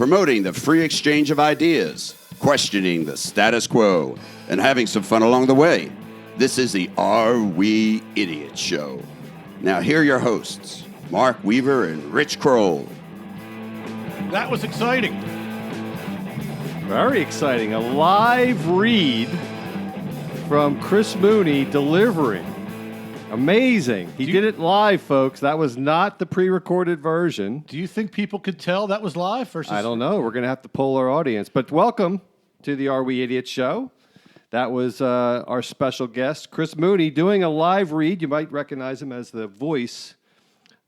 promoting the free exchange of ideas, questioning the status quo, and having some fun along the way. This is the Are We Idiots Show. Now, here are your hosts, Mark Weaver and Rich Kroll. That was exciting. Very exciting. A live read from Chris Mooney delivering. Amazing. He did it live, folks. That was not the pre-recorded version. Do you think people could tell that was live versus? I don't know. We're going to have to poll our audience. But welcome to the Are We Idiots Show. That was our special guest, Chris Mooney, doing a live read. You might recognize him as the voice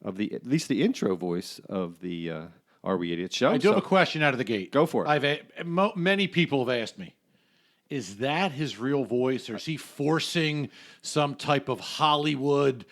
of at least the intro voice of the Are We Idiots Show. I do have a question out of the gate. Go for it. Many people have asked me, is that his real voice, or is he forcing some type of Hollywood,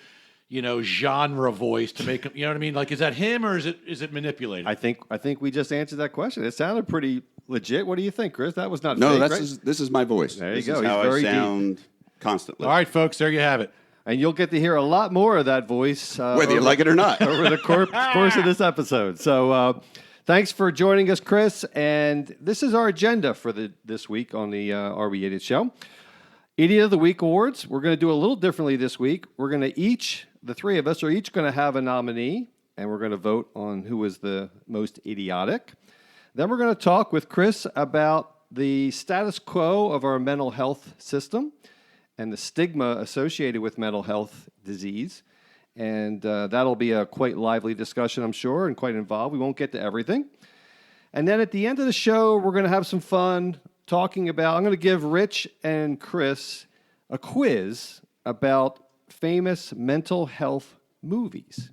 genre voice to make him? You know what I mean? Like, is that him, or is it manipulated? I think we just answered that question. It sounded pretty legit. What do you think, Chris? That was not No, fake, right? this is my voice. There you this go. Is He's how very I sound constantly. All right, folks, there you have it. And you'll get to hear a lot more of that voice Whether you like it or not. over the course of this episode. So thanks for joining us, Chris. And this is our agenda for this week on the Are We Idiots Show. Idiot of the Week Awards. We're going to do a little differently this week. We're going to the three of us are each going to have a nominee, and we're going to vote on who is the most idiotic. Then we're going to talk with Chris about the status quo of our mental health system and the stigma associated with mental health disease. And that'll be a quite lively discussion, I'm sure, and quite involved. We won't get to everything. And then at the end of the show, we're going to have some fun talking about, I'm going to give Rich and Chris a quiz about famous mental health movies.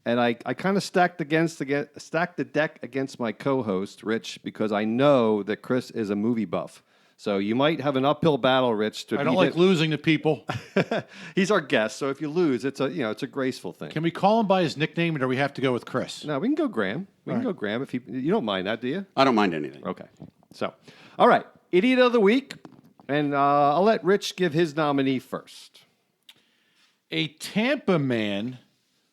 And I kind of stacked the deck against my co-host, Rich, because I know that Chris is a movie buff. So you might have an uphill battle, Rich. I don't like losing to people. He's our guest, so if you lose, it's a graceful thing. Can we call him by his nickname, or do we have to go with Chris? No, we can go Graham. We can go Graham if you don't mind that, do you? I don't mind anything. Okay. So, all right, Idiot of the Week, and I'll let Rich give his nominee first. A Tampa man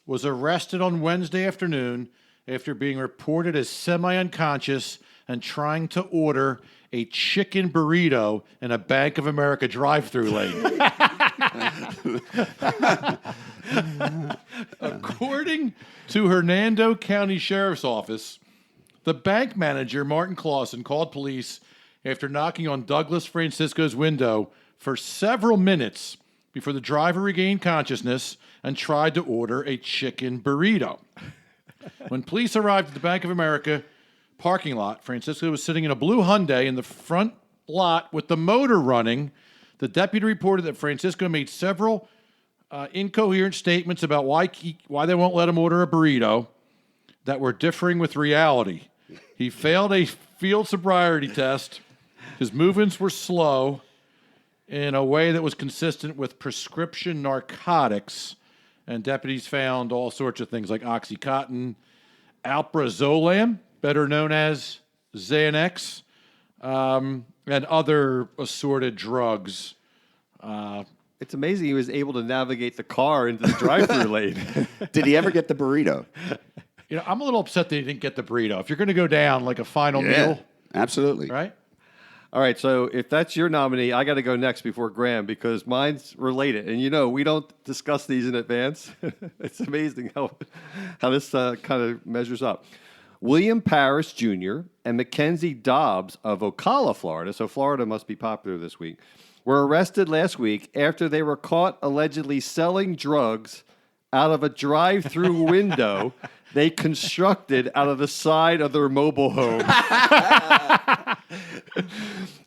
was arrested on Wednesday afternoon after being reported as semi-unconscious and trying to order a chicken burrito in a Bank of America drive-thru lane. According to Hernando County Sheriff's Office, the bank manager, Martin Clausen, called police after knocking on Douglas Francisco's window for several minutes before the driver regained consciousness and tried to order a chicken burrito. When police arrived at the Bank of America parking lot, Francisco was sitting in a blue Hyundai in the front lot with the motor running. The deputy reported that Francisco made several incoherent statements about why they won't let him order a burrito that were differing with reality. He failed a field sobriety test. His movements were slow in a way that was consistent with prescription narcotics, and deputies found all sorts of things like Oxycontin, Alprazolam, better known as Xanax, and other assorted drugs. It's amazing he was able to navigate the car into the drive-thru lane. Did he ever get the burrito? I'm a little upset that he didn't get the burrito. If you're going to go down like a final meal, Absolutely. right? All right, so if that's your nominee, I got to go next before Graham because mine's related. And we don't discuss these in advance. It's amazing how this kind of measures up. William Paris Jr. and Mackenzie Dobbs of Ocala, Florida, so Florida must be popular this week, were arrested last week after they were caught allegedly selling drugs out of a drive-through window they constructed out of the side of their mobile home.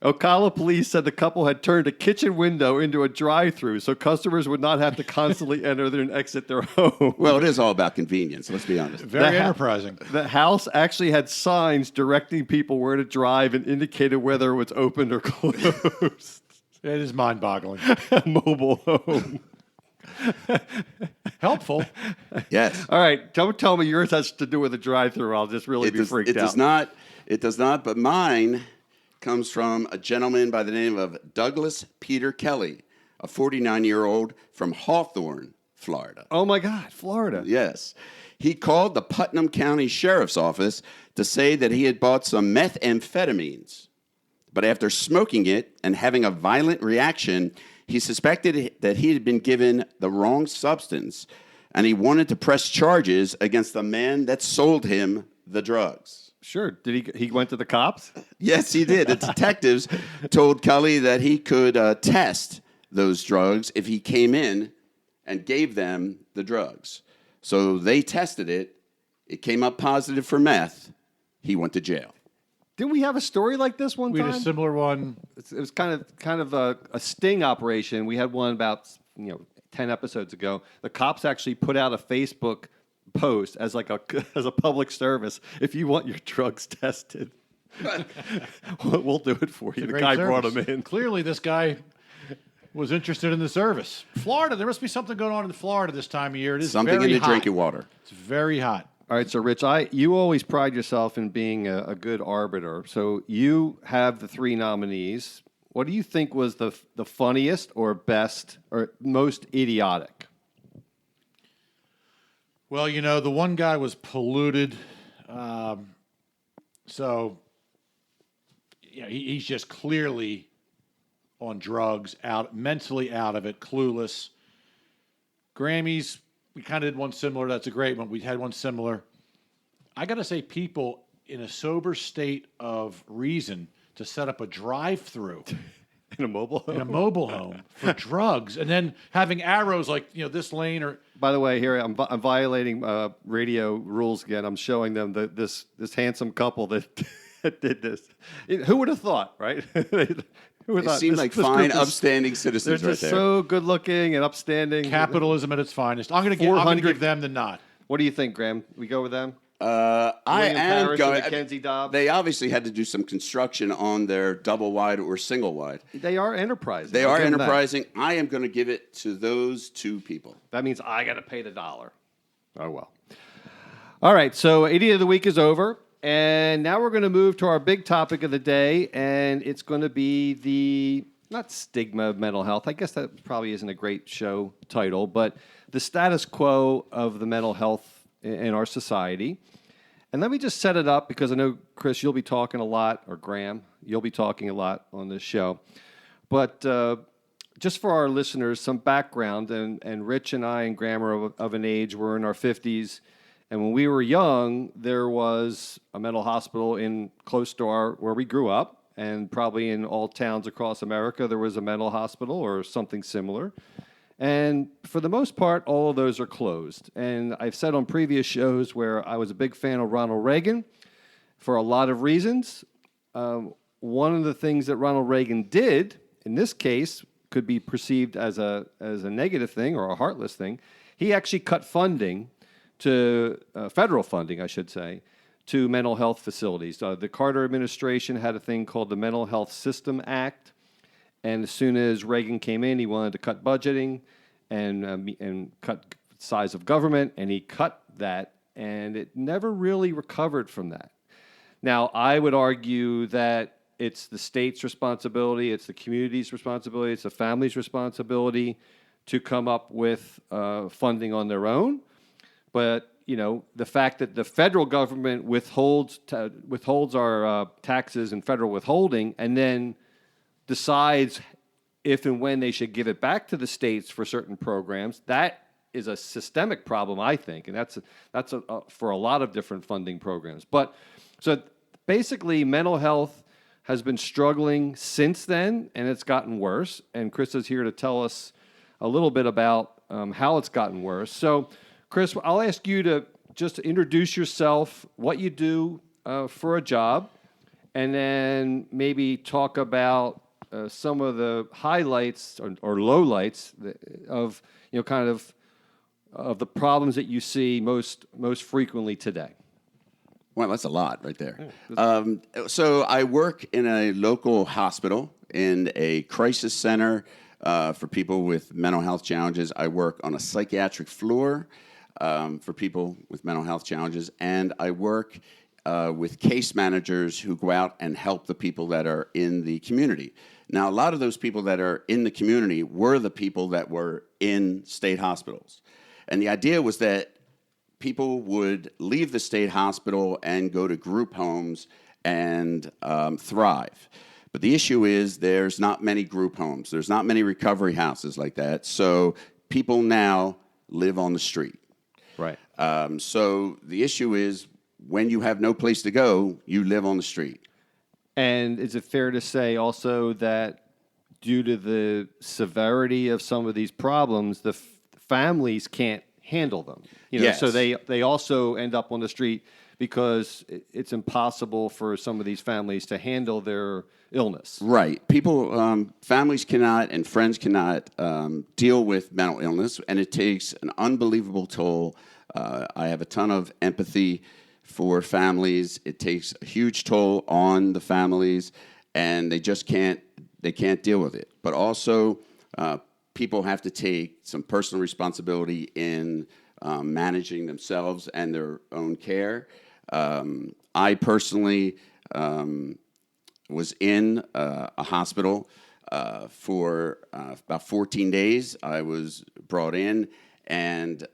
Ocala police said the couple had turned a kitchen window into a drive-through so customers would not have to constantly enter and exit their home. Well, it is all about convenience, let's be honest. Very enterprising. The house actually had signs directing people where to drive and indicated whether it was open or closed. It is mind-boggling. A mobile home. Helpful. Yes. All right, don't tell me yours has to do with a drive-through. I'll just really be freaked out. It does not, but mine comes from a gentleman by the name of Douglas Peter Kelly, a 49-year-old from Hawthorne, Florida. Oh, my God, Florida. Yes. He called the Putnam County Sheriff's Office to say that he had bought some methamphetamines. But after smoking it and having a violent reaction, he suspected that he had been given the wrong substance, and he wanted to press charges against the man that sold him the drugs. Sure. Did he went to the cops? Yes, he did. The detectives told Cully that he could test those drugs if he came in and gave them the drugs. So they tested it. It came up positive for meth. He went to jail. Didn't we have a story like this one We time? had a similar one. It was kind of a sting operation. We had one about 10 episodes ago. The cops actually put out a Facebook post as a public service. If you want your drugs tested, we'll do it for you. The Great guy service. brought him in. Clearly, this guy was interested in the service. Florida, there must be something going on in Florida this time of year. It is Something very in the hot. drinking water. It's very hot. All right, so Rich, you always pride yourself in being a good arbiter. So you have the three nominees. What do you think was the funniest or best or most idiotic? Well, the one guy was polluted. He's just clearly on drugs, mentally out of it, clueless. Grammys, we kind of did one similar. That's a great one. We had one similar. I got to say, people in a sober state of reason to set up a drive-through In a mobile home? in a mobile home for drugs, and then having arrows like this lane or. By the way, here I'm violating radio rules again. I'm showing them this handsome couple that did this. Who would have thought, right? Who would have They thought seem this- like this fine, group is- upstanding They're citizens right just there. so good looking and upstanding. Capitalism at its finest. I'm going to 400 give them the nod. What do you think, Graham? We go with them? I William am Parrish going. and Mackenzie Dobbs? They obviously had to do some construction on their double wide or single wide. They are enterprising. They I'll are give them that. enterprising. I am going to give it to those two people. That means I got to pay the $1. Oh, well. All right, so 80 of the week is over, and now we're going to move to our big topic of the day, and it's going to be the, not stigma of mental health. I guess that probably isn't a great show title, but the status quo of the mental health in our society. And let me just set it up because I know, Chris, you'll be talking a lot, or Graham, you'll be talking a lot on this show. But just for our listeners, some background, and Rich and I and Graham are of an age, we're in our 50s, and when we were young, there was a mental hospital close to where we grew up, and probably in all towns across America, there was a mental hospital or something similar. And for the most part, all of those are closed. And I've said on previous shows where I was a big fan of Ronald Reagan for a lot of reasons. One of the things that Ronald Reagan did, in this case, could be perceived as a negative thing or a heartless thing. He actually cut funding to federal funding, I should say, to mental health facilities. The Carter administration had a thing called the Mental Health System Act. And as soon as Reagan came in, he wanted to cut budgeting and cut size of government, and he cut that, and it never really recovered from that. Now, I would argue that it's the state's responsibility, it's the community's responsibility, it's the family's responsibility to come up with funding on their own. But the fact that the federal government withholds our taxes and federal withholding, and then decides if and when they should give it back to the states for certain programs, that is a systemic problem, I think, and that's for a lot of different funding programs. But so basically, mental health has been struggling since then, and it's gotten worse. And Chris is here to tell us a little bit about how it's gotten worse. So, Chris, I'll ask you to just introduce yourself, what you do for a job, and then maybe talk about some of the highlights or lowlights of of the problems that you see most frequently today. Well, that's a lot right there. So I work in a local hospital in a crisis center for people with mental health challenges. I work on a psychiatric floor for people with mental health challenges, and I work with case managers who go out and help the people that are in the community. Now, a lot of those people that are in the community were the people that were in state hospitals. And the idea was that people would leave the state hospital and go to group homes and thrive. But the issue is there's not many group homes. There's not many recovery houses like that. So people now live on the street. Right. So the issue is when you have no place to go, you live on the street. And is it fair to say also that due to the severity of some of these problems, the families can't handle them? Yes. So they also end up on the street because it's impossible for some of these families to handle their illness. Right. People, families cannot and friends cannot deal with mental illness, and it takes an unbelievable toll. I have a ton of empathy for families. It takes a huge toll on the families, and they just can't deal with it. But also, people have to take some personal responsibility in managing themselves and their own care. I personally was in a hospital for about 14 days. I was brought in, and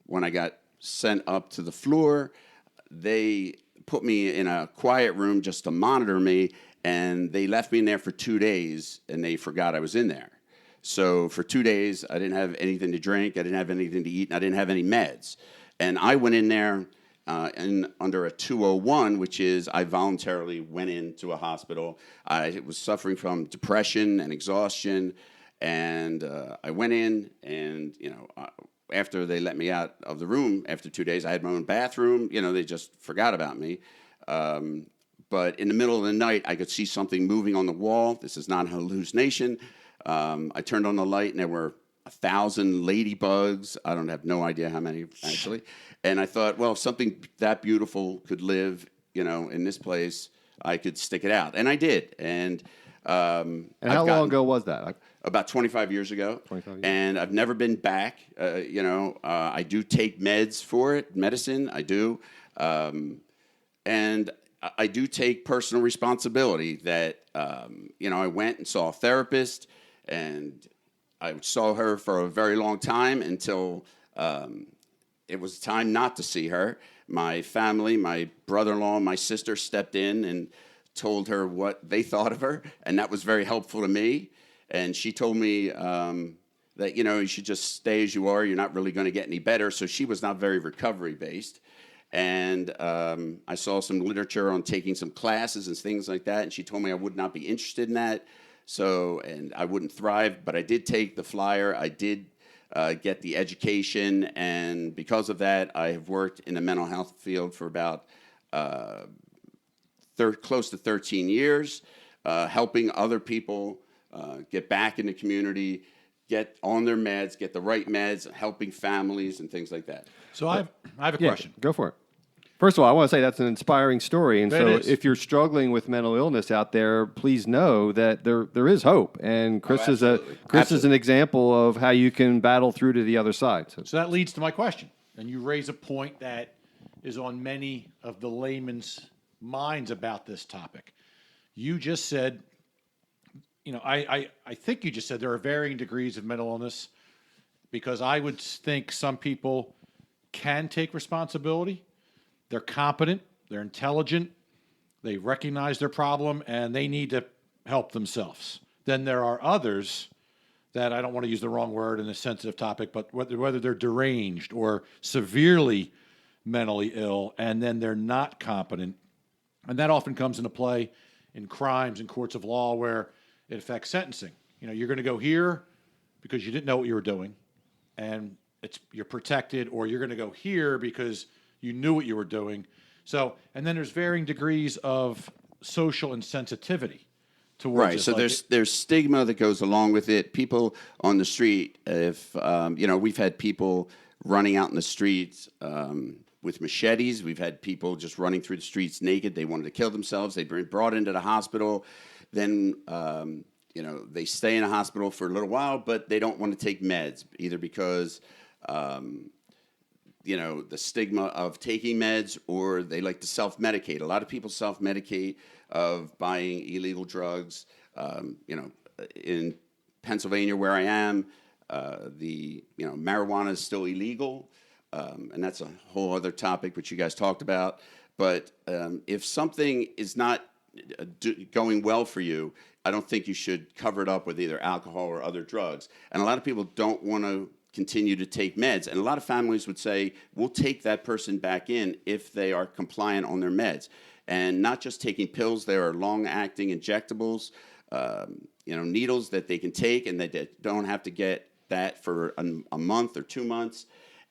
when I got sent up to the floor, they put me in a quiet room just to monitor me, and they left me in there for 2 days, and they forgot I was in there. So for 2 days, I didn't have anything to drink, I didn't have anything to eat, and I didn't have any meds. And I went in there under a 201, which is I voluntarily went into a hospital. I was suffering from depression and exhaustion, and I went in, and after they let me out of the room after 2 days, I had my own bathroom. They just forgot about me. But in the middle of the night, I could see something moving on the wall. This is not a hallucination. I turned on the light, and there were 1,000 ladybugs. I don't have no idea how many, actually. And I thought, well, if something that beautiful could live, in this place, I could stick it out. And I did. And how long ago was that? About 25 years ago. 25 years. And I've never been back. I do take meds for it, medicine, I do. And I do take personal responsibility that, I went and saw a therapist, and I saw her for a very long time until it was time not to see her. My family, my brother-in-law, my sister stepped in and told her what they thought of her, and that was very helpful to me. And she told me that, you should just stay as you are. You're not really going to get any better. So she was not very recovery-based. And I saw some literature on taking some classes and things like that, and she told me I would not be interested in that. And I wouldn't thrive, but I did take the flyer. I did get the education, and because of that, I have worked in the mental health field for about close to 13 years, helping other people get back in the community, get on their meds, get the right meds, helping families and things like that. So I have a question. Go for it. First of all, I want to say that's an inspiring story. And so if you're struggling with mental illness out there, please know that there is hope. And Chris is an example of how you can battle through to the other side. So that leads to my question. And you raise a point that is on many of the layman's minds about this topic. You just said, I think you just said there are varying degrees of mental illness, because I would think some people can take responsibility. They're competent, they're intelligent, they recognize their problem, and they need to help themselves. Then there are others that, I don't want to use the wrong word in a sensitive topic, but whether they're deranged or severely mentally ill, and then they're not competent. And that often comes into play in crimes in courts of law where it affects sentencing. You're going to go here because you didn't know what you were doing, and you're protected, or you're going to go here because you knew what you were doing. So, and then there's varying degrees of social insensitivity towards right. it. So there's stigma that goes along with it. People on the street, if we've had people running out in the streets with machetes. We've had people just running through the streets naked. They wanted to kill themselves. They've been brought into the hospital. Then they stay in a hospital for a little while, but they don't want to take meds, either because the stigma of taking meds, or they like to self-medicate. A lot of people self-medicate of buying illegal drugs. In Pennsylvania, where I am, marijuana is still illegal, and that's a whole other topic which you guys talked about. But if something is not going well for you, I don't think you should cover it up with either alcohol or other drugs. And a lot of people don't want to continue to take meds. And a lot of families would say, we'll take that person back in if they are compliant on their meds. And not just taking pills, there are long-acting injectables, needles that they can take, and they don't have to get that for a month or 2 months,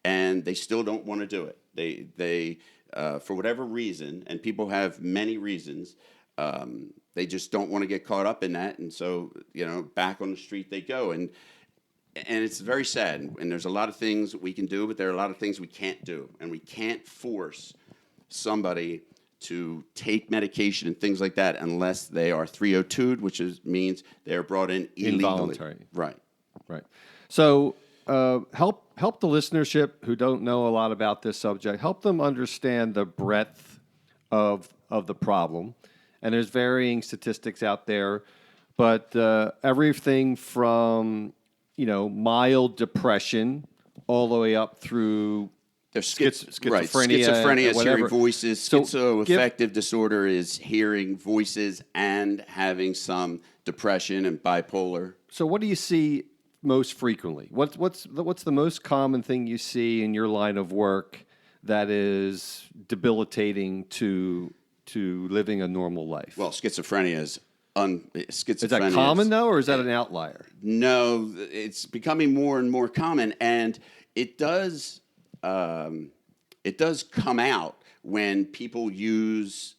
and they still don't want to do it. They for whatever reason, and people have many reasons, they just don't want to get caught up in that, and so back on the street they go, and it's very sad. And there's a lot of things we can do, but there are a lot of things we can't do, and we can't force somebody to take medication and things like that unless they are 302'd, which means they are brought in illegally. Involuntary. Right. So help the listenership who don't know a lot about this subject. Help them understand the breadth of the problem. And there's varying statistics out there, but everything from mild depression all the way up through There's schizophrenia. Right. Schizophrenia is whatever. hearing voices. So Schizoaffective disorder is hearing voices and having some depression and bipolar. So what do you see most frequently? What's the most common thing you see in your line of work that is debilitating to living a normal life? Well, schizophrenia is schizophrenia. Is that common though, or is that an outlier? No, it's becoming more and more common, and it does come out when people use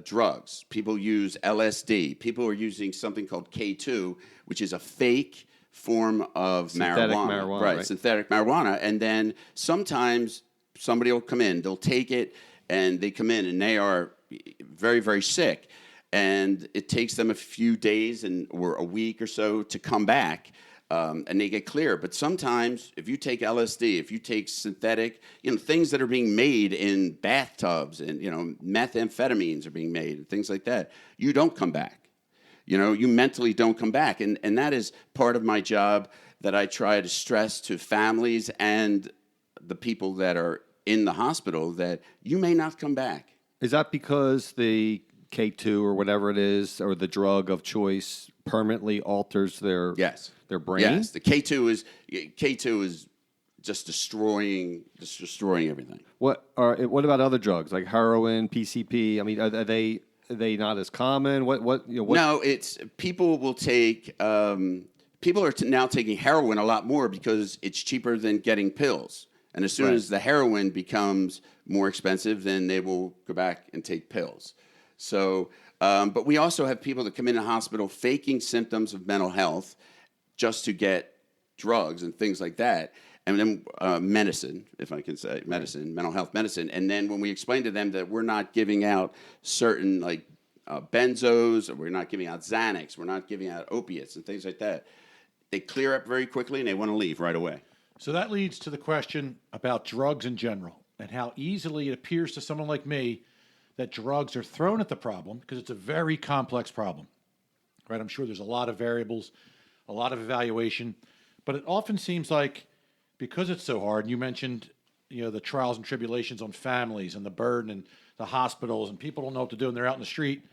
drugs. People use LSD. People are using something called K2, which is a fake form of marijuana. Right, synthetic marijuana. And then sometimes somebody will come in, they'll take it, and they come in, and they are very, very sick. And it takes them a few days or a week or so to come back. And they get clear. But sometimes, if you take LSD, if you take synthetic, things that are being made in bathtubs, and methamphetamines are being made and things like that, you don't come back. You mentally don't come back, and that is part of my job that I try to stress to families and the people that are in the hospital, that you may not come back. Is that because the K2 or whatever it is, or the drug of choice, permanently alters their brain? Yes, the K2 is just destroying everything. What about other drugs like heroin, PCP? I mean, are they not as common? What? No, it's people will take. People are now taking heroin a lot more because it's cheaper than getting pills. And as soon as the heroin becomes more expensive, then they will go back and take pills. So, but we also have people that come in the hospital faking symptoms of mental health just to get drugs and things like that. And then medicine, if I can say medicine, mental health medicine. And then when we explain to them that we're not giving out certain benzos, or we're not giving out Xanax, we're not giving out opiates and things like that, they clear up very quickly and they want to leave right away. So that leads to the question about drugs in general and how easily it appears to someone like me that drugs are thrown at the problem, because it's a very complex problem, right? I'm sure there's a lot of variables, a lot of evaluation, but it often seems like because it's so hard, and you mentioned, the trials and tribulations on families and the burden and the hospitals, and people don't know what to do and they're out in the street,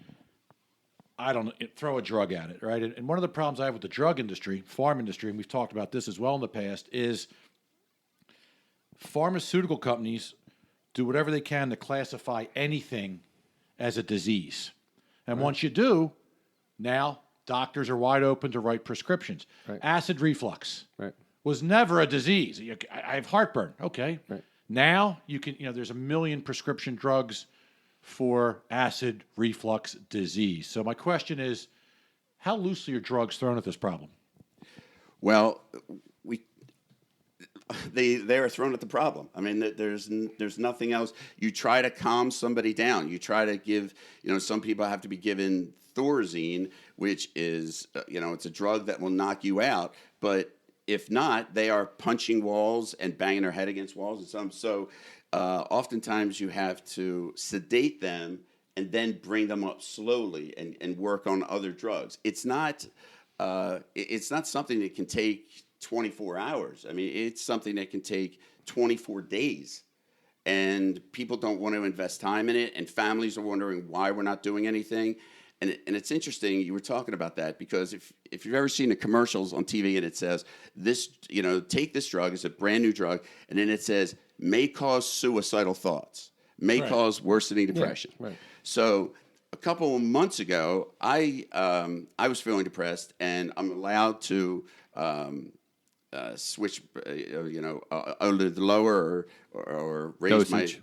throw a drug at it, right? And one of the problems I have with the drug industry, farm industry, and we've talked about this as well in the past, is pharmaceutical companies do whatever they can to classify anything as a disease. And once you do, now doctors are wide open to write prescriptions. Right. Acid reflux was never a disease. I have heartburn. Okay. Right. Now you can, there's 1 million prescription drugs for acid reflux disease. So my question is, how loosely are drugs thrown at this problem? Well, they are thrown at the problem. I mean, there's nothing else. You try to calm somebody down. You try to give, some people have to be given Thorazine, which is, it's a drug that will knock you out, but if not, they are punching walls and banging their head against walls and some. So oftentimes you have to sedate them and then bring them up slowly and work on other drugs. It's not something that can take 24 hours. I mean, it's something that can take 24 days. And people don't want to invest time in it, and families are wondering why we're not doing anything. And it's interesting you were talking about that, because if you've ever seen the commercials on TV and it says this, take this drug, it's a brand new drug, and then it says may cause suicidal thoughts, may cause worsening depression. Yeah, right. So a couple of months ago, I was feeling depressed, and I'm allowed to switch, under the lower or raise dosage.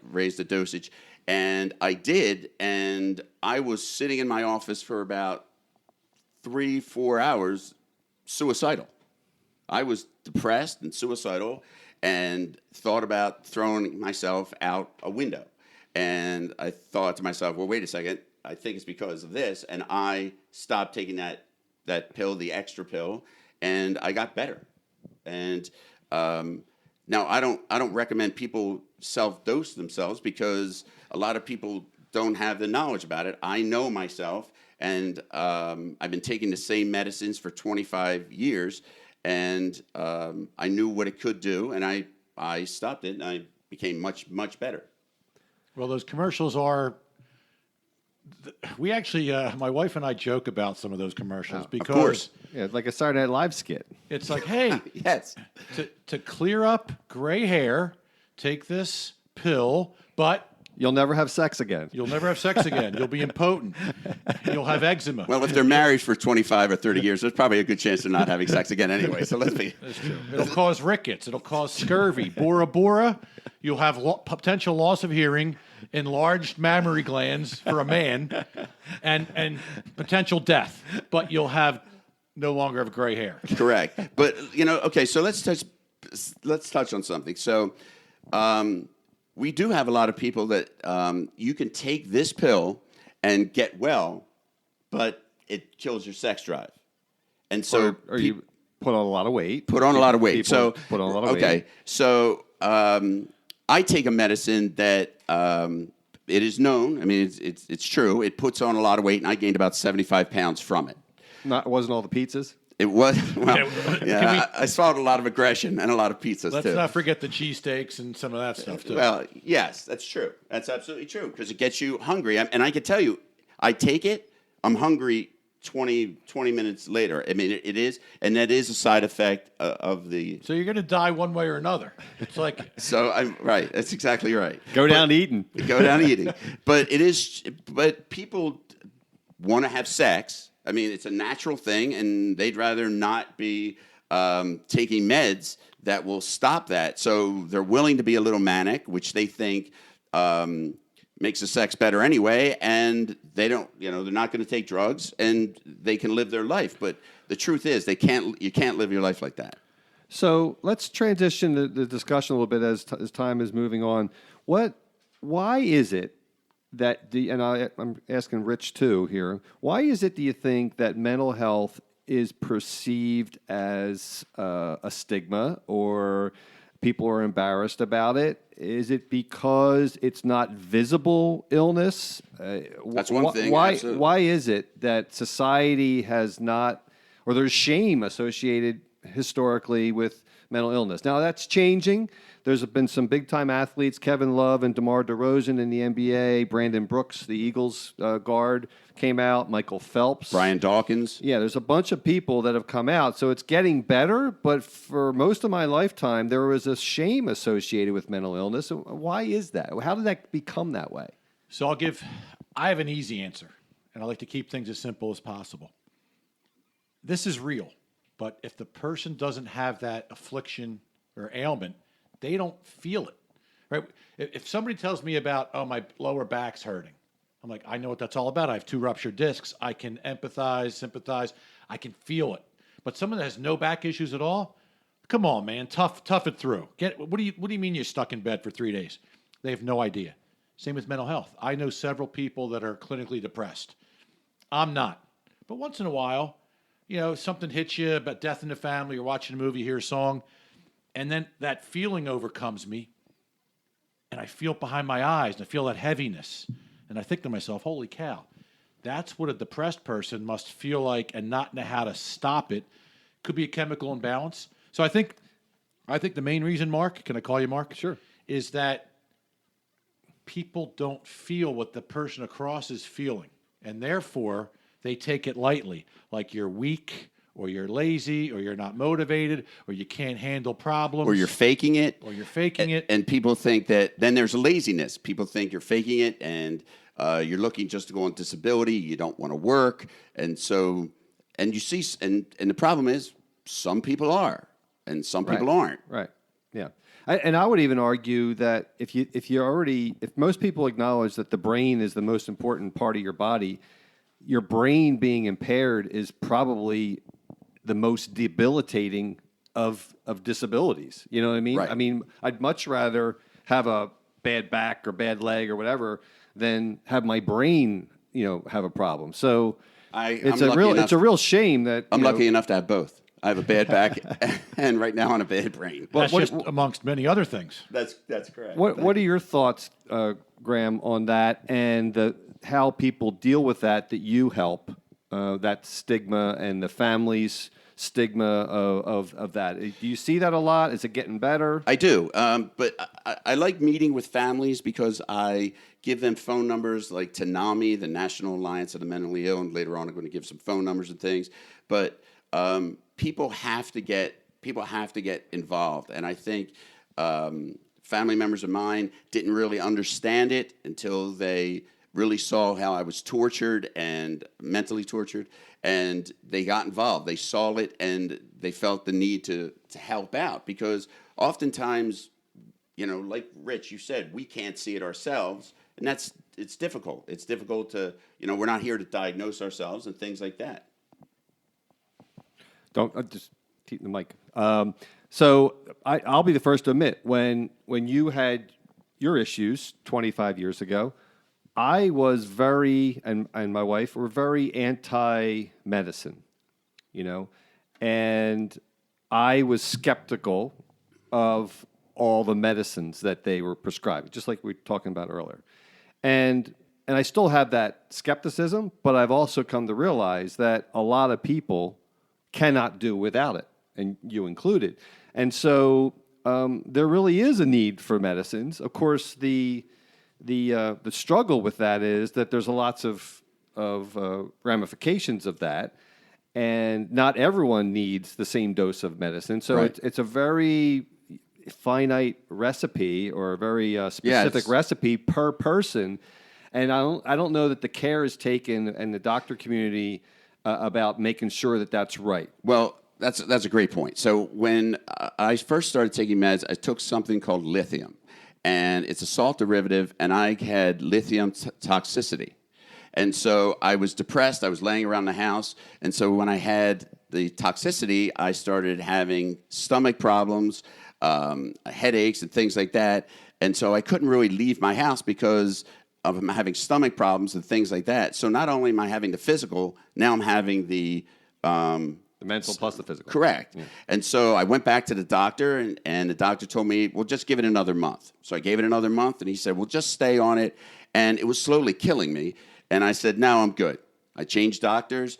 Raise the dosage. And I did, and I was sitting in my office for about 3-4 hours, suicidal. I was depressed and suicidal, and thought about throwing myself out a window. And I thought to myself, well, wait a second, I think it's because of this, and I stopped taking that pill, the extra pill, and I got better. And now I don't recommend people self-dose themselves, because a lot of people don't have the knowledge about it. I know myself, and I've been taking the same medicines for 25 years, and I knew what it could do, and I stopped it, and I became much, much better. Well, those commercials are. We actually, my wife and I joke about some of those commercials because, of course, yeah, like a Saturday Night Live skit. It's like, hey, yes, to clear up gray hair, take this pill, but you'll never have sex again. You'll never have sex again. You'll be impotent. You'll have eczema. Well, if they're married for 25 or 30 years, there's probably a good chance they're not having sex again anyway. So let's be. That's true. It'll cause rickets. It'll cause scurvy. Bora Bora. You'll have potential loss of hearing, enlarged mammary glands for a man, and potential death. But you'll have no longer have gray hair. Correct. But okay. So let's touch on something. So. We do have a lot of people that you can take this pill and get well, but it kills your sex drive. And so or you put on a lot of weight. Put on a lot of weight. So put on a lot of weight. Okay. So I take a medicine that it is known. I mean, it's true. It puts on a lot of weight, and I gained about 75 pounds from it. Wasn't all the pizzas? It was, I swallowed a lot of aggression and a lot of pizzas, Let's too. not forget the cheesesteaks and some of that stuff, too. Well, yes, that's true. That's absolutely true, because it gets you hungry. And I can tell you, I take it, I'm hungry 20 minutes later. I mean, it is, and that is a side effect of the... So you're going to die one way or another. It's like... So, I'm right. That's exactly right. Go down eating. Go down eating. But people want to have sex. I mean, it's a natural thing, and they'd rather not be taking meds that will stop that. So they're willing to be a little manic, which they think makes the sex better anyway, and they don't, they're not going to take drugs, and they can live their life. But the truth is, you can't live your life like that. So let's transition the discussion a little bit as time is moving on. Why is it that I'm asking Rich too here. Why is it, do you think, that mental health is perceived as a stigma, or people are embarrassed about it? Is it because it's not visible illness? That's one thing. Why is it that society has not, or there's shame associated historically with mental illness? Now that's changing. There's been some big-time athletes, Kevin Love and DeMar DeRozan in the NBA, Brandon Brooks, the Eagles guard, came out, Michael Phelps. Brian Dawkins. Yeah, there's a bunch of people that have come out. So it's getting better, but for most of my lifetime, there was a shame associated with mental illness. Why is that? How did that become that way? So I have an easy answer, and I like to keep things as simple as possible. This is real, but if the person doesn't have that affliction or ailment, they don't feel it, right? If somebody tells me about, my lower back's hurting, I'm like, I know what that's all about. I have 2 ruptured discs. I can empathize, sympathize. I can feel it. But someone that has no back issues at all, come on, man, tough it through. What do you mean you're stuck in bed for 3 days? They have no idea. Same with mental health. I know several people that are clinically depressed. I'm not. But once in a while, something hits you about death in the family, you're watching a movie, you hear a song, and then that feeling overcomes me, and I feel it behind my eyes, and I feel that heaviness, and I think to myself, holy cow, that's what a depressed person must feel like and not know how to stop it. Could be a chemical imbalance. So I think the main reason, Mark, can I call you Mark? Sure. Is that people don't feel what the person across is feeling, and therefore they take it lightly, like you're weak, or you're lazy, or you're not motivated, or you can't handle problems. Or you're faking it. And people think that then there's laziness. People think you're faking it and you're looking just to go on disability. You don't want to work. And so, and you see, and the problem is some people are and some people aren't. Right. Yeah. And I would even argue that if most people acknowledge that the brain is the most important part of your body, your brain being impaired is probably the most debilitating of disabilities. You know what I mean? Right. I mean, I'd much rather have a bad back or bad leg or whatever than have my brain, have a problem. So it's a real shame that I'm lucky enough to have both. I have a bad back and right now on a bad brain. That's just amongst many other things. That's correct. What are your thoughts, Graham, on that and how people deal with that you help, that stigma and the family's stigma of that? Do you see that a lot? Is it getting better? I do, but I like meeting with families because I give them phone numbers like to NAMI, the National Alliance of the Mentally Ill, and later on I'm going to give some phone numbers and things. But people have to get involved, and I think family members of mine didn't really understand it until they really saw how I was tortured and mentally tortured, and they got involved. They saw it, and they felt the need to help out because oftentimes, like Rich, you said, we can't see it ourselves, and it's difficult. It's difficult to, we're not here to diagnose ourselves and things like that. Don't just keep the mic. So I'll be the first to admit when you had your issues 25 years ago, I was and my wife were very anti-medicine, and I was skeptical of all the medicines that they were prescribing, just like we were talking about earlier. And I still have that skepticism, but I've also come to realize that a lot of people cannot do without it, and you included. And so there really is a need for medicines. Of course, the struggle with that is that there's lots of ramifications of that, and not everyone needs the same dose of medicine. So it's a very finite recipe or a very specific recipe per person, and I don't know that the care is taken in the doctor community about making sure that that's right. Well, that's a great point. So when I first started taking meds, I took something called lithium. And it's a salt derivative, and I had lithium toxicity. And so I was depressed. I was laying around the house. And so when I had the toxicity, I started having stomach problems, headaches, and things like that. And so I couldn't really leave my house because of having stomach problems and things like that. So not only am I having the physical, now I'm having the mental plus the physical. Correct. Yeah. And so I went back to the doctor, and the doctor told me, well, just give it another month. So I gave it another month, and he said, well, just stay on it. And it was slowly killing me. And I said, no, I'm good. I changed doctors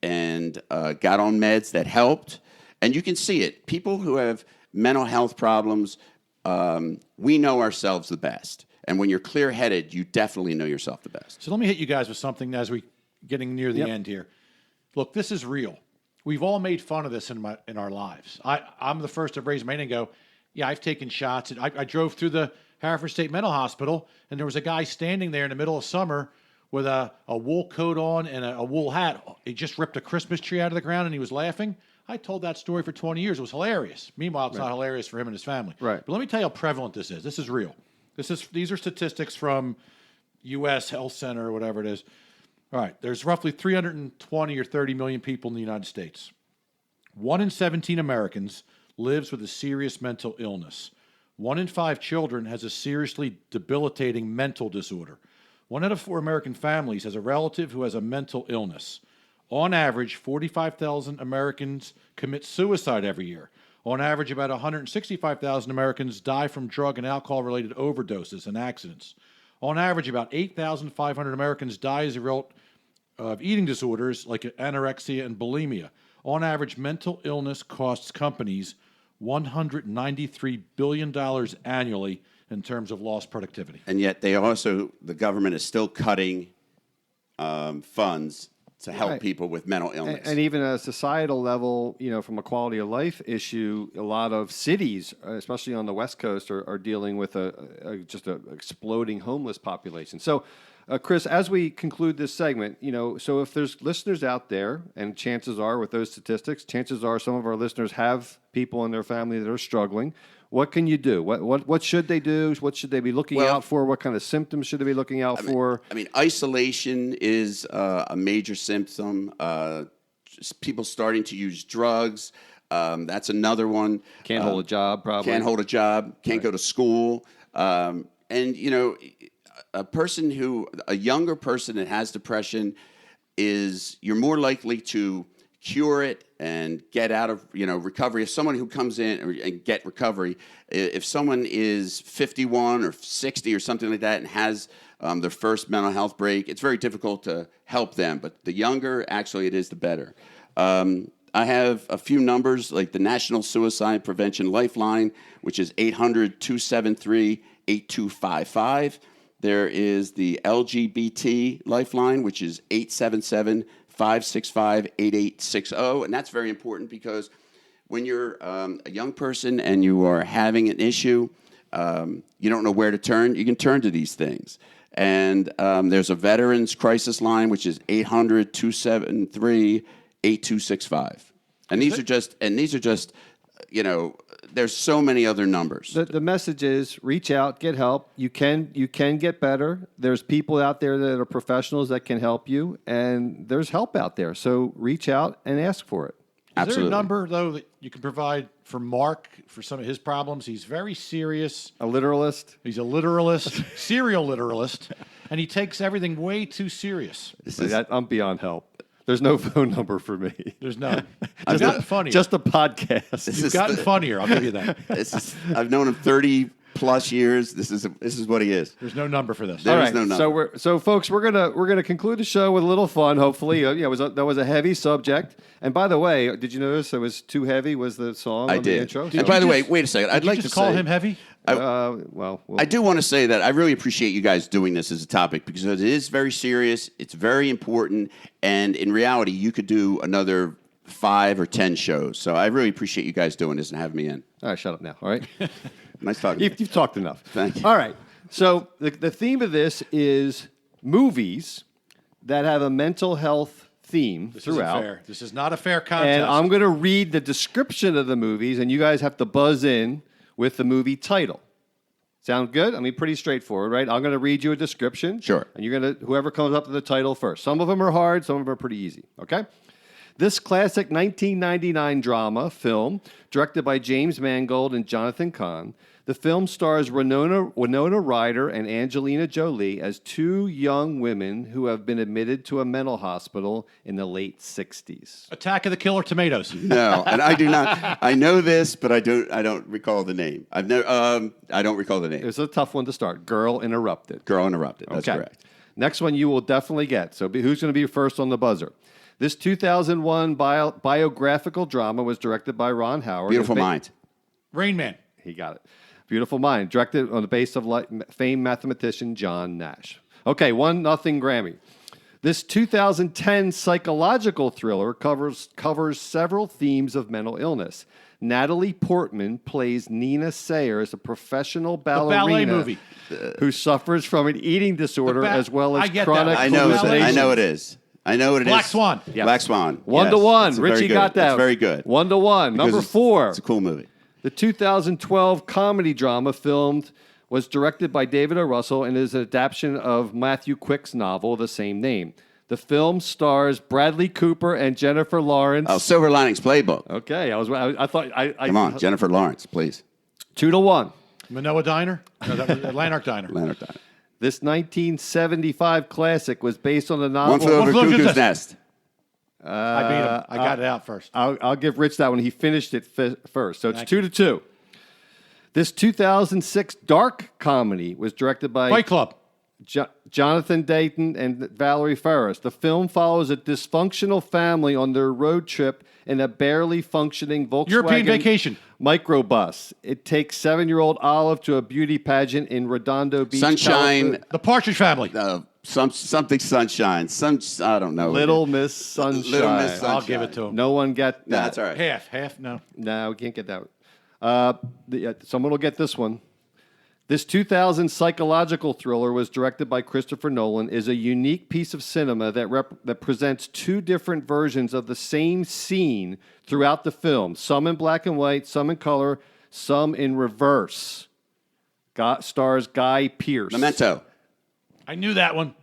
and got on meds that helped. And you can see it. People who have mental health problems, we know ourselves the best. And when you're clear-headed, you definitely know yourself the best. So let me hit you guys with something as we getting near the end here. Look, this is real. We've all made fun of this in our lives. I'm the first to raise my hand and go, yeah, I've taken shots. I drove through the Hereford State Mental Hospital, and there was a guy standing there in the middle of summer with a wool coat on and a wool hat. He just ripped a Christmas tree out of the ground, and he was laughing. I told that story for 20 years. It was hilarious. Meanwhile, it's not hilarious for him and his family. Right. But let me tell you how prevalent this is. This is real. These are statistics from U.S. Health Center or whatever it is. All right, there's roughly 320 or 30 million people in the United States. 1 in 17 Americans lives with a serious mental illness. 1 in 5 children has a seriously debilitating mental disorder. 1 out of 4 American families has a relative who has a mental illness. On average, 45,000 Americans commit suicide every year. On average, about 165,000 Americans die from drug and alcohol-related overdoses and accidents. On average, about 8,500 Americans die as a result of eating disorders like anorexia and bulimia. On average, mental illness costs companies $193 billion annually in terms of lost productivity. And yet the government is still cutting funds to help Right. people with mental illness. And even at a societal level, from a quality of life issue, a lot of cities, especially on the West Coast, are dealing with just an exploding homeless population. So, Chris, as we conclude this segment, so if there's listeners out there, and chances are with those statistics, chances are some of our listeners have people in their family that are struggling. What can you do? What should they do? What should they be looking out for? What kind of symptoms should they be looking out for? Isolation is a major symptom. Just people starting to use drugs. That's another one. Can't hold a job, probably. Can't hold a job. Can't go to school. And a younger person that has depression you're more likely to cure it and get out of recovery. If someone who comes in and get recovery, if someone is 51 or 60 or something like that and has their first mental health break, it's very difficult to help them. But the younger, actually, it is the better. I have a few numbers, like the National Suicide Prevention Lifeline, which is 800-273-8255. There is the LGBT Lifeline, which is 877-565-8860. And that's very important because when you're a young person and you are having an issue, you don't know where to turn, you can turn to these things. And there's a Veterans Crisis Line, which is 800-273-8265. And these are just, there's so many other numbers. The message is reach out, get help. You can get better. There's people out there that are professionals that can help you, and there's help out there. So reach out and ask for it. Is there a number, though, that you can provide for Mark for some of his problems? He's very serious. A literalist? He's a literalist, serial literalist, and he takes everything way too serious. I'm beyond help. There's no phone number for me. There's none. I've gotten funnier. Just a podcast. You've gotten funnier, I'll give you that. I've known him 30 plus years. This is what he is. There's no number for this. There is no number. So folks, we're gonna conclude the show with a little fun. Hopefully, that was a heavy subject. And by the way, did you notice it was too heavy? Was the song? I on did. The intro? And by the way, wait a second. I'd like to just call say, him heavy. I do want to say that I really appreciate you guys doing this as a topic because it is very serious. It's very important, and in reality, you could do another 5 or 10 shows. So I really appreciate you guys doing this and having me in. All right, shut up now. All right. Nice talking. You've talked enough. Thank you. All right. So the theme of this is movies that have a mental health theme throughout. Isn't fair. This is not a fair contest. And I'm going to read the description of the movies, and you guys have to buzz in with the movie title. Sound good? Pretty straightforward, right? I'm going to read you a description. Sure. And you're going to, whoever comes up with the title first. Some of them are hard, some of them are pretty easy, okay? This classic 1999 drama film, directed by James Mangold and Jonathan Kahn, the film stars Winona Ryder and Angelina Jolie as two young women who have been admitted to a mental hospital in the late 60s. Attack of the Killer Tomatoes. No, and I do not. I know this, but I don't recall the name. I don't recall the name. It was a tough one to start. Girl Interrupted. Girl Interrupted. That's correct. Next one you will definitely get. So who's going to be first on the buzzer? This 2001 biographical drama was directed by Ron Howard. Beautiful Mind. Rain Man. He got it. Beautiful Mind, directed on the base of famed mathematician John Nash. Okay, 1-0 Grammy. This 2010 psychological thriller covers several themes of mental illness. Natalie Portman plays Nina Sayers, a professional ballerina ballet movie. Who suffers from an eating disorder as well as chronic I know it hallucinations. Black Swan. Yeah. Black Swan. 1-1. Richie got that. It's very good. 1-1. Number 4. It's a cool movie. The 2012 comedy drama was directed by David O. Russell and is an adaptation of Matthew Quick's novel, the same name. The film stars Bradley Cooper and Jennifer Lawrence. Oh, Silver Linings Playbook. Okay, I thought Come on, Jennifer Lawrence, please. 2-1. Manoa Diner? No, that was Lanark Diner. Lanark Diner. This 1975 classic was based on the novel One Flew Over Cuckoo's Nest. I beat him. I got it out first. I'll give Rich that one. He finished it first. So it's 2-2. This 2006 dark comedy was directed by Fight Club. Jonathan Dayton and Valerie Ferris. The film follows a dysfunctional family on their road trip in a barely functioning Volkswagen European Vacation. microbus. It takes 7-year-old Olive to a beauty pageant in Redondo Beach, Sunshine. California. The Partridge Family. Something sunshine. I don't know. Little Miss Sunshine. Little Miss Sunshine. I'll give it to him. No one got that. No, that's all right. Half. No. No, we can't get that. Someone will get this one. This 2000 psychological thriller was directed by Christopher Nolan, is a unique piece of cinema that presents two different versions of the same scene throughout the film, some in black and white, some in color, some in reverse. Stars Guy Pearce. Memento. I knew that one.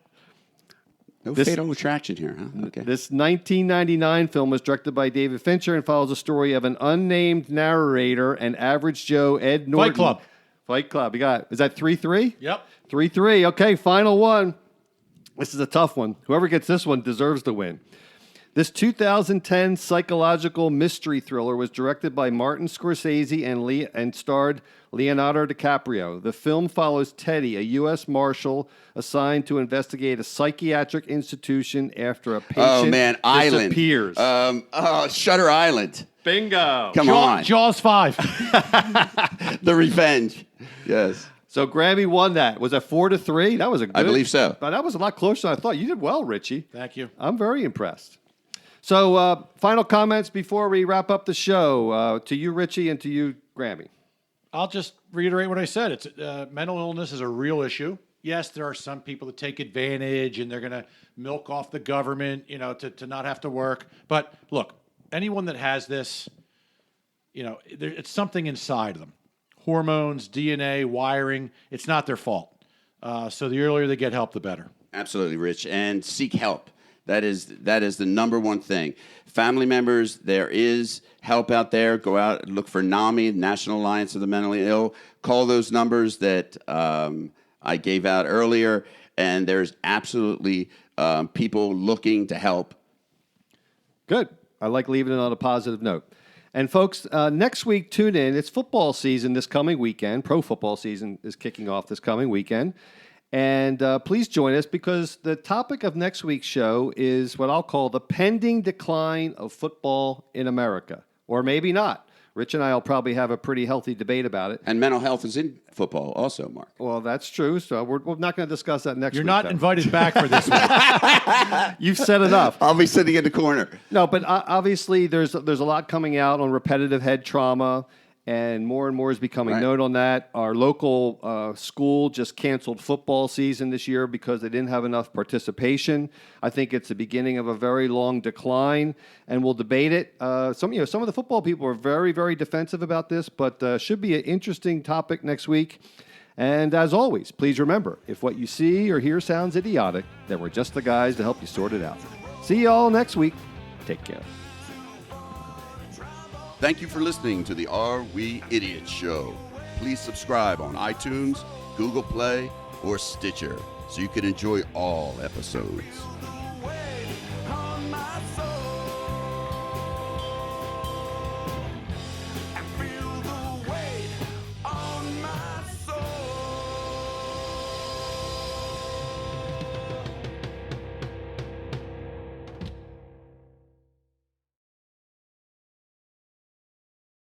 No fatal attraction here, huh? Okay. This 1999 film was directed by David Fincher and follows the story of an unnamed narrator and average Joe Ed Norton. Fight Club. Fight Club. You got it. Is that 3-3? Yep. 3-3. Okay, final one. This is a tough one. Whoever gets this one deserves to win. This 2010 psychological mystery thriller was directed by Martin Scorsese and starred Leonardo DiCaprio. The film follows Teddy, a U.S. Marshal assigned to investigate a psychiatric institution after a patient disappears. Shutter Island. Bingo. Come on. Jaws 5. The Revenge. Yes. So Grammy won that. Was that 4-3? That was a good. I believe so. But that was a lot closer than I thought. You did well, Richie. Thank you. I'm very impressed. So final comments before we wrap up the show. To you, Richie, and to you, Grammy. I'll just reiterate what I said. It's mental illness is a real issue. Yes, there are some people that take advantage and they're going to milk off the government, to not have to work. But look, anyone that has this, it's something inside of them. Hormones, DNA, wiring, it's not their fault. So the earlier they get help, the better. Absolutely, Rich. And seek help. That is the number one thing. Family members, there is help out there. Go out and look for NAMI, National Alliance of the Mentally Ill. Call those numbers that I gave out earlier, and there's absolutely people looking to help. Good. I like leaving it on a positive note. And folks, next week, tune in. It's football season this coming weekend. Pro football season is kicking off this coming weekend. And please join us because the topic of next week's show is what I'll call the pending decline of football in America. Or maybe not. Rich and I will probably have a pretty healthy debate about it. And mental health is in football also, Mark. Well, that's true. So we're not going to discuss that next week. You're not invited back for this one. You've said enough. I'll be sitting in the corner. No, but obviously there's a lot coming out on repetitive head trauma, and more is becoming known on that. Our local school just canceled football season this year because they didn't have enough participation. I think it's the beginning of a very long decline, and we'll debate it. Some of the football people are very, very defensive about this, but should be an interesting topic next week. And as always, please remember, if what you see or hear sounds idiotic, then we're just the guys to help you sort it out. See you all next week. Take care. Thank you for listening to the Are We Idiots Show. Please subscribe on iTunes, Google Play, or Stitcher so you can enjoy all episodes.